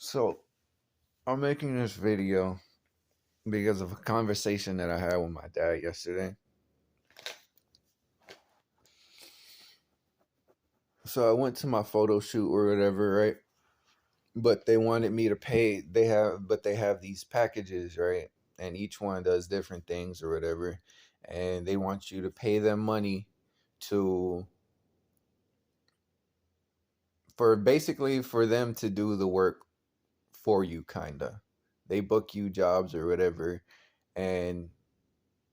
So I'm making this video because of a conversation that I had with my dad yesterday. So I went to my photo shoot or whatever, right? But they wanted me to pay. They have these packages, right? And each one does different things or whatever. And they want you to pay them money to for basically for them to do the work for you, kinda. They book you jobs or whatever, and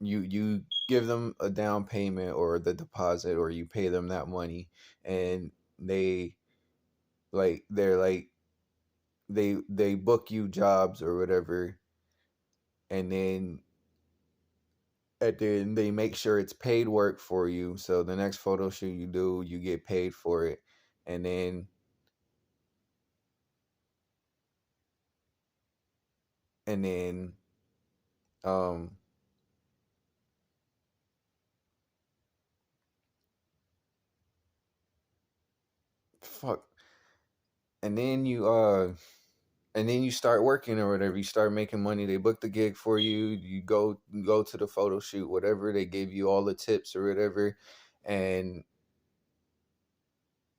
you give them a down payment or the deposit, or you pay them that money, and they they're like they book you jobs or whatever, and then they make sure it's paid work for you, so the next photo shoot you do, you get paid for it. And then um fuck and then you start working or whatever. You start making money. They book the gig for you. You go to the photo shoot, whatever. They gave you all the tips or whatever, and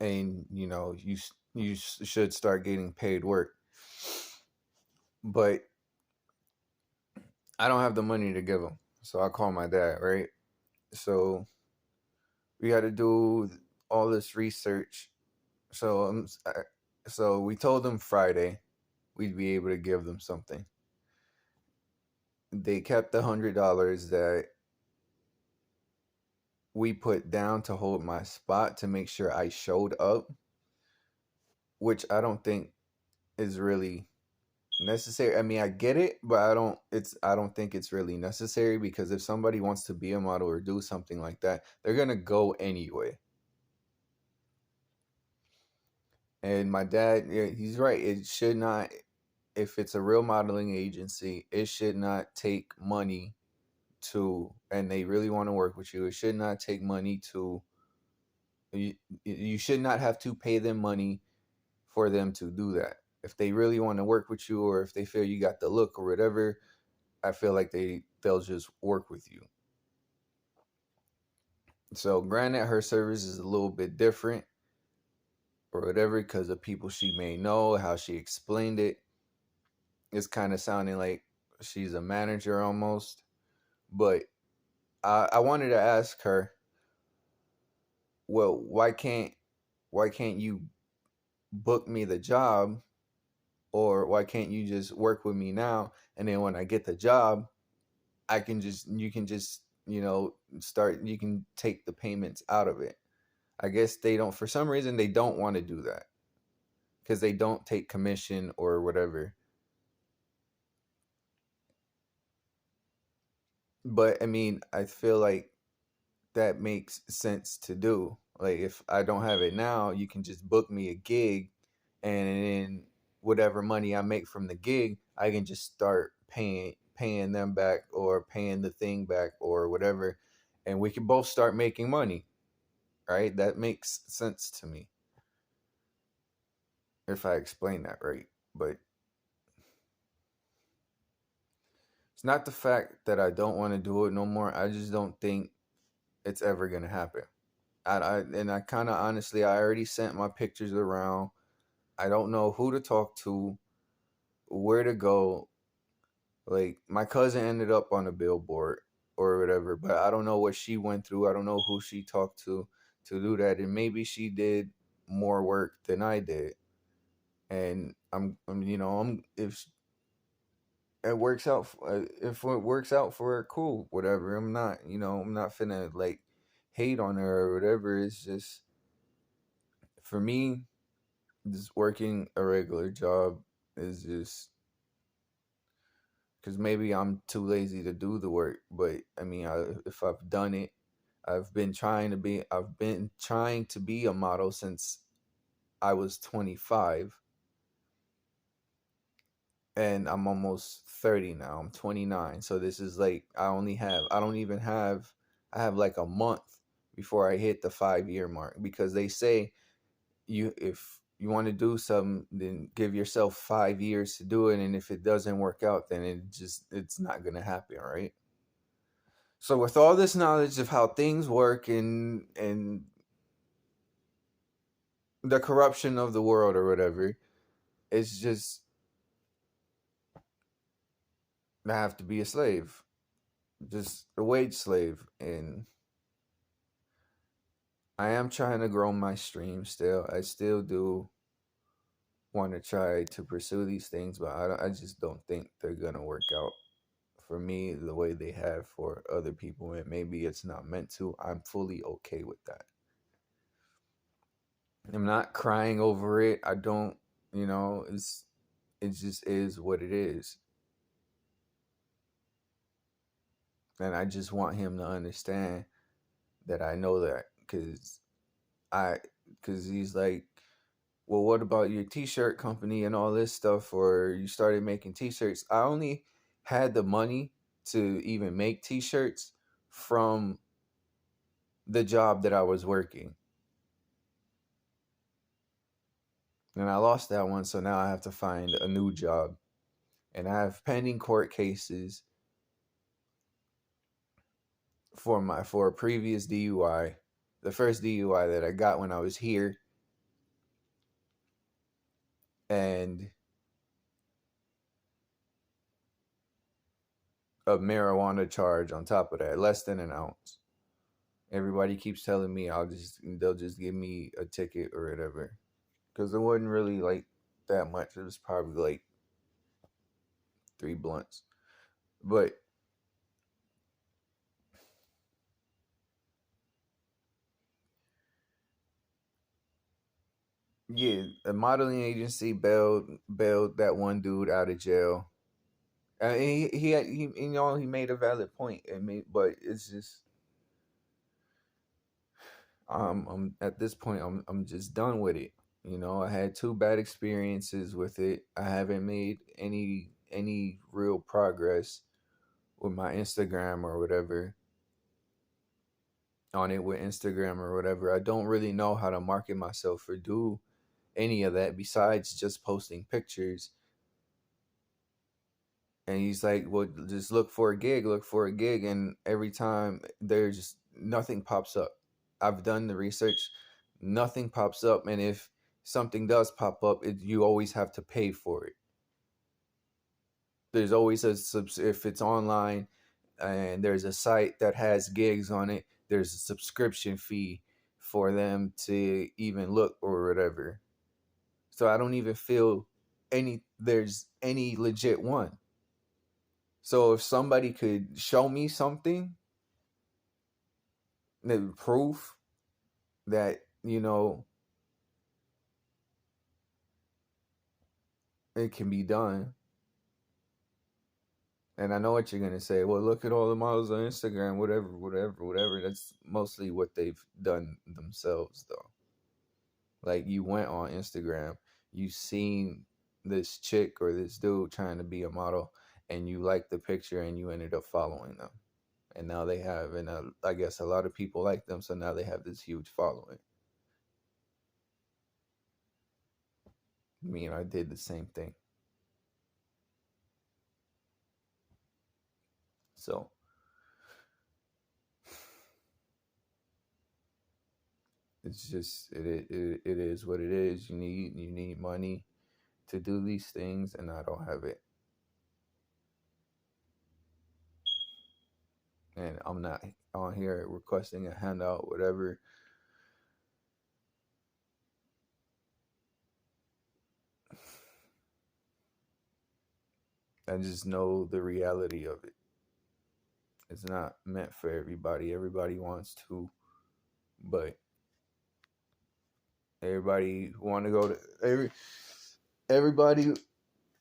you should start getting paid work. But I don't have the money to give them, so I call my dad. Right, so we had to do all this research. So so we told them Friday we'd be able to give them something. They kept the $100 that we put down to hold my spot to make sure I showed up, which I don't think is really necessary. I mean, I get it, but I don't think it's really necessary, because if somebody wants to be a model or do something like that, they're going to go anyway. And my dad, yeah, he's right. It should not, if it's a real modeling agency, it should not take money and they really want to work with you. It should not take money you should not have to pay them money for them to do that. If they really want to work with you, or if they feel you got the look or whatever, I feel like they'll just work with you. So granted, her service is a little bit different or whatever, because of people she may know, how she explained it. It's kind of sounding like she's a manager almost. But I wanted to ask her, well, why can't you book me the job, or why can't you just work with me now, and then when I get the job, you can just start, you can take the payments out of it. I guess they don't, for some reason they don't want to do that, because they don't take commission or whatever. But I mean, I feel like that makes sense to do. Like, if I don't have it now, you can just book me a gig, and then whatever money I make from the gig, I can just start paying them back, or paying the thing back or whatever, and we can both start making money. Right? That makes sense to me, if I explain that right. But it's not the fact that I don't want to do it no more. I just don't think it's ever gonna happen. I kind of honestly, I already sent my pictures around. I don't know who to talk to, where to go. Like, my cousin ended up on a billboard or whatever, but I don't know what she went through. I don't know who she talked to do that, and maybe she did more work than I did. And I'm if it works out, if it works out for her, cool, whatever. I'm not finna like hate on her or whatever. It's just, for me, just working a regular job is just because maybe I'm too lazy to do the work. But I mean, if I've done it, I've been trying to be a model since I was 25, and I'm almost 30 now. I'm 29. So this is like, I don't even have, I have like a month before I hit the 5-year mark, because they say, you if you want to do something, then give yourself 5 years to do it. And if it doesn't work out, then it's not going to happen, right? So with all this knowledge of how things work and the corruption of the world or whatever, it's just I have to be a slave, just a wage slave. And I am trying to grow my stream still. I still do want to try to pursue these things, but I just don't think they're going to work out for me the way they have for other people. And maybe it's not meant to. I'm fully okay with that. I'm not crying over it. I don't, it just is what it is. And I just want him to understand that I know that I because he's like, well, what about your t-shirt company and all this stuff, or you started making t-shirts? I only had the money to even make t-shirts from the job that I was working. And I lost that one, so now I have to find a new job. And I have pending court cases for a previous DUI. The first DUI that I got when I was here, and a marijuana charge on top of that, less than an ounce. Everybody keeps telling me they'll just give me a ticket or whatever, because it wasn't really like that much. It was probably like 3 blunts, but yeah, a modeling agency bailed that one dude out of jail. He made a valid point. But it's just I'm at this point I'm just done with it. I had two bad experiences with it. I haven't made any real progress with my Instagram or whatever on it with Instagram or whatever. I don't really know how to market myself or do any of that besides just posting pictures. And he's like, well, just look for a gig. And every time there's nothing pops up. I've done the research, nothing pops up. And if something does pop up, you always have to pay for it. There's always if it's online and there's a site that has gigs on it, there's a subscription fee for them to even look or whatever. So I don't even feel there's any legit one. So if somebody could show me something, the proof that it can be done. And I know what you're gonna say. Well, look at all the models on Instagram, whatever, whatever, whatever. That's mostly what they've done themselves, though. Like you went on Instagram, you seen this chick or this dude trying to be a model, and you liked the picture, and you ended up following them. And now they have, and I guess a lot of people like them, so now they have this huge following. Me and I did the same thing. So it's just it is what it is. You need money to do these things, and I don't have it. And I'm not on here requesting a handout, whatever. I just know the reality of it. It's not meant for everybody. Everybody wants to, but everybody want to go to everybody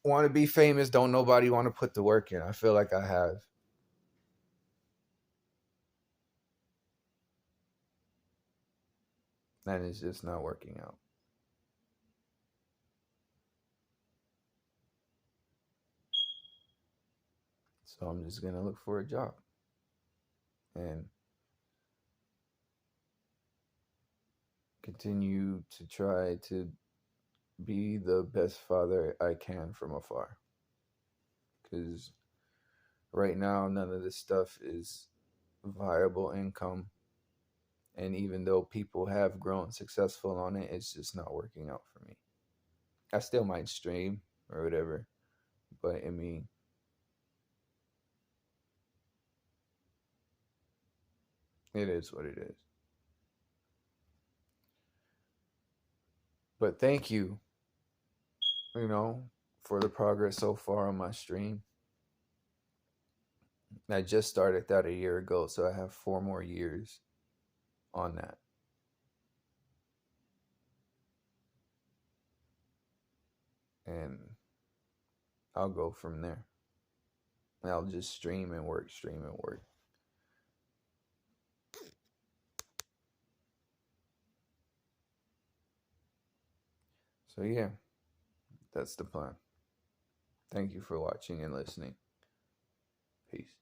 want to be famous. Don't nobody want to put the work in. I feel like I have, and it's just not working out. So I'm just gonna look for a job and continue to try to be the best father I can from afar. Because right now, none of this stuff is viable income. And even though people have grown successful on it, it's just not working out for me. I still might stream or whatever, but I mean, it is what it is. But thank you, you know, for the progress so far on my stream. I just started that a year ago, so I have 4 more years on that. And I'll go from there. I'll just stream and work, stream and work. So, yeah, that's the plan. Thank you for watching and listening. Peace.